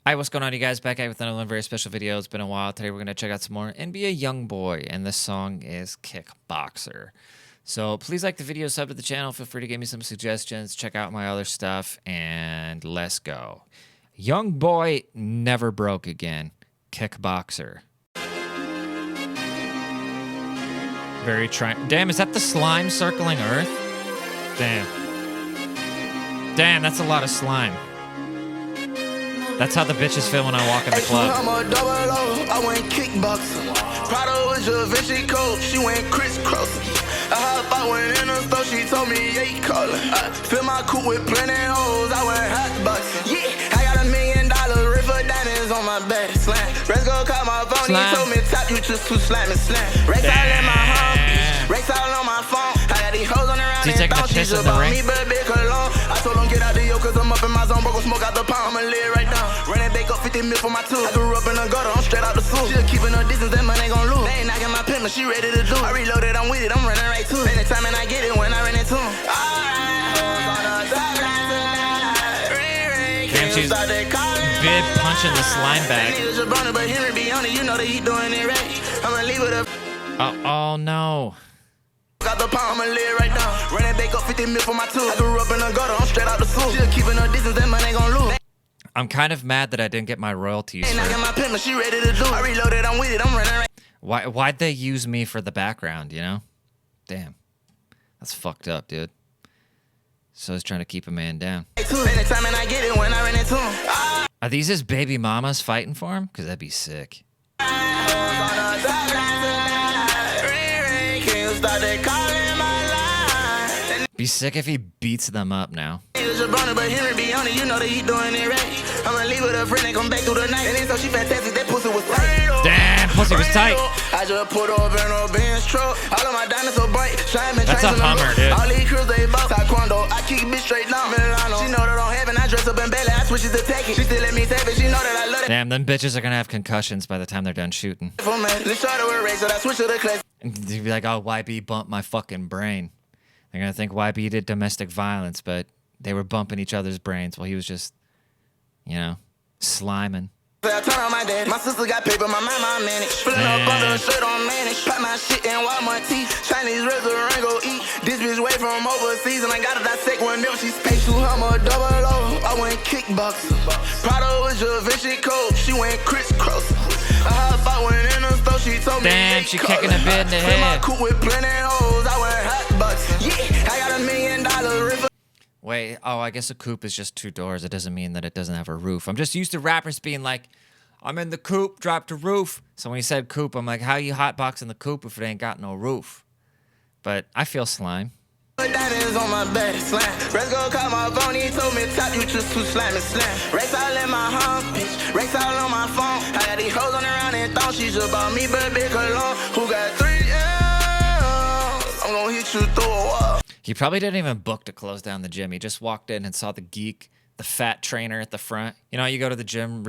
Hi, what's going on, you guys? Back at with another very special video. It's been a while. Today we're going to check out some more NBA YoungBoy, and this song is Kickboxer. So please like the video, sub to the channel. Feel free to give me some suggestions. Check out my other stuff, and let's go. YoungBoy never broke again. Kickboxer. Very Damn, is that the slime circling Earth? Damn. Damn, that's a lot of slime. That's how the bitches feel when I walk in the club. I went kickboxing. Prada was your Vinci coat. She went crisscrossing. I went in the store. She told me, yeah, call her. I fill my coupe with plenty hoes. I went hotboxing. Yeah, I got $1 million river diamonds on my back. Slam. Let's go call my phone. He told me, top you just too slimy slam. Rex all in my home. Rex all on my phone. I got these hoes on around and thought she's about me, but big alone. I told him get out the yo, cause I'm up in my zone. Bro, go smoke out the pound. I'ma live right now. Running back up 50 mil for my two. I grew up in the gutter, I'm straight out the school. She keeping her distance, that money gon' lose. They ain't knocking my pin, but she ready to do. I reloaded, I'm with it, I'm running right to it. Anytime and I get it when I run into him. Damn, she's big punching the slime back. Oh no. Got the pound, I'ma live right now. Running back up 50 mil for my two. I grew up in the gutter, I'm straight out the school. She keeping her distance, that money gon' lose. I'm kind of mad that I didn't get my royalties. She ready to do. I reloaded, I'm with it, I'm running right. Why'd they use me for the background, you know? Damn. That's fucked up, dude. So I was trying to keep a man down. Anytime and I get it when I run into him. Are these his baby mamas fighting for him? Because that'd be sick. Be sick if he beats them up now. Damn, pussy was tight. I just put up in a Benz truck. All of my diamonds so bright. That's a Hummer, dude. All these crews they bout taekwondo. I keep bitch straight down. She know that I'm heaven. I dress up in belly. I switch it to take it. She still let me take it. She know that I love it. Damn, them bitches are gonna have concussions by the time they're done shooting. And you'd be like, oh, YB bumped my fucking brain. They're gonna think YB did domestic violence, but they were bumping each other's brains while he was just, you know, sliming. I turn on my dad. My sister got paper, my mama managed. Filling up under a shirt on manage. Pack my shit in Walmart teeth. Chinese restaurant go eat. This bitch way from overseas, and I gotta dissect one milk. She's H2 Hummer, double O. I went kickboxing. Prada was your Vinci coat. She went crisscrossing. I went in the store. She told me. Damn, she kicking a bit in the head. My coupe with plenty hoes. I went hotboxing. Yeah, I got $1 million river. Wait, oh, I guess a coupe is just 2 doors. It doesn't mean that it doesn't have a roof. I'm just used to rappers being like, I'm in the coupe, dropped a roof. So when he said coupe, I'm like, how you hotboxing the coupe if it ain't got no roof? But I feel slime. Diamonds on my back, slam. Let's go call my phone. He told me top you just too slimy slam. Rex all in my home, bitch. Rex all on my phone. I got these hoes on around and thought she's about me, but big alone. Who got 3 M's? I'm gonna hit you through a wall. He probably didn't even book to close down the gym. He just walked in and saw the geek, the fat trainer at the front. You know, you go to the gym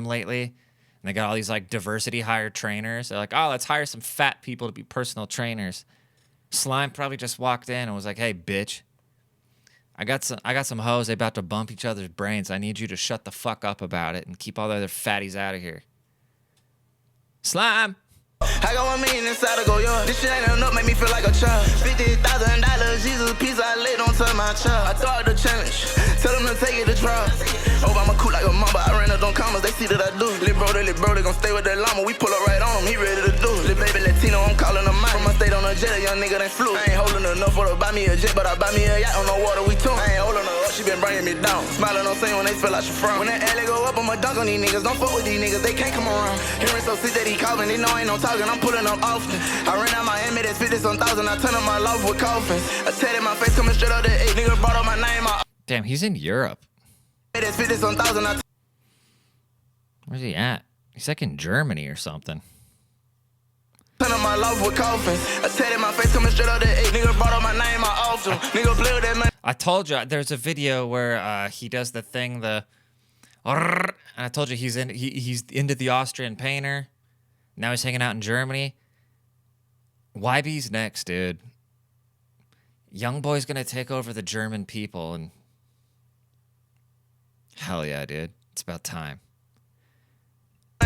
lately, and they got all these like diversity hired trainers. They're like, oh, let's hire some fat people to be personal trainers. Slime probably just walked in and was like, hey, bitch, I got some hoes. They about to bump each other's brains. I need you to shut the fuck up about it and keep all the other fatties out of here. Slime. I got $1 million inside to go yard. This shit ain't enough, make me feel like a child. $50,000, Jesus piece I laid on to my child. I thought the challenge, tell them to take it to trial. Oh, I'm a cool like a mamba. I ran up on commas, they see that I do. Lil' bro, they gon' stay with that llama. We pull up right on him, he ready to do. Lil' baby Latino, I'm calling him mine. From my state on a jet, a young nigga, they flew. I ain't holding enough for to buy me a jet, but I buy me a yacht on the water, we tune. I ain't holding her up, she been bringing me down. Smiling on saying when they feel like she from. When that alley go up, I'ma dunk on these niggas. Don't fuck with these niggas, they can't come around. Hearing so sick that he coughing, they know ain't no talking. I'm pulling up often. I ran out my Miami, that's 50-some thousand. I turn up my love with coffins. I tatted my face coming straight out the 8. Nigga brought up my name. Damn, he's in Europe. That's 50-some thousand. Where's he at? He's like in Germany or something. Turn up my love with coffins. I tatted my face coming straight out the 8. Nigga brought up my name. I often. Nigga play with that man. I told you there's a video where he does the thing, and I told you he's into the Austrian painter. Now he's hanging out in Germany. YB's next, dude. YoungBoy's gonna take over the German people, and hell yeah, dude. It's about time.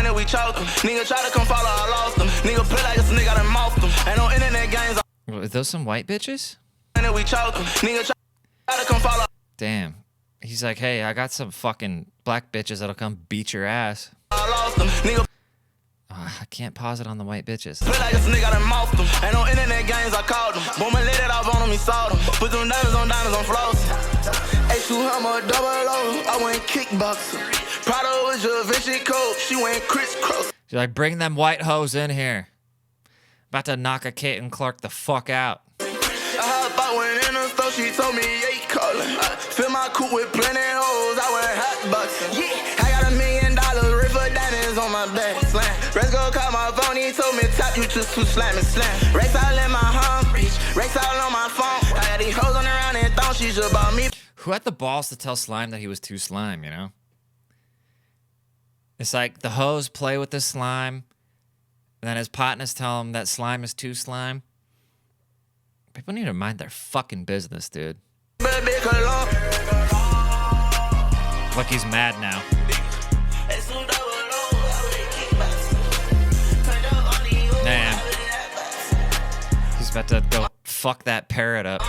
minute we choke him. Nigga try to come follow, I lost him. Nigga play like it's a nigga, I done mouthed him. Ain't no internet games. Are those some white bitches? Minute we choke him. Nigga try to come follow. Damn. He's like, hey, I got some fucking black bitches that'll come beat your ass. I lost him. Nigga I can't pause it on the white bitches. play like it's a nigga, I done mouthed him. Ain't no internet games, I called him. Boom and let it off on him, he saw them. Put them diamonds on floss. H2 Hammer, double O, I went kickboxing. Prado was your Vinci coat, she went crisscross. She's like, bring them white hoes in here. About to knock a Kate and Clark the fuck out. I hop out when in the store, she told me, yeah, calling. I fill my coupe with plenty hoes, I went hot boxing. Yeah, I got $1 million, river diamonds on my back. Slam. Let's go call my phone, he told me, top, you just too slam and slam. Race all in my home, race all on my phone. I got these hoes on around and thong, she just bought me. Who had the balls to tell Slime that he was too slime, you know? It's like the hoes play with the slime, and then his partners tell him that slime is too slime. People need to mind their fucking business, dude. Look, he's mad now. Man. He's about to go fuck that parrot up.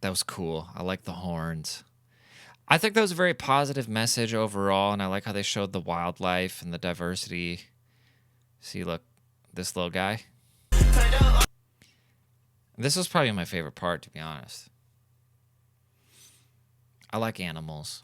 That was cool. I like the horns. I think that was a very positive message overall, and I like how they showed the wildlife and the diversity. See, look, this little guy. This was probably my favorite part, to be honest. I like animals.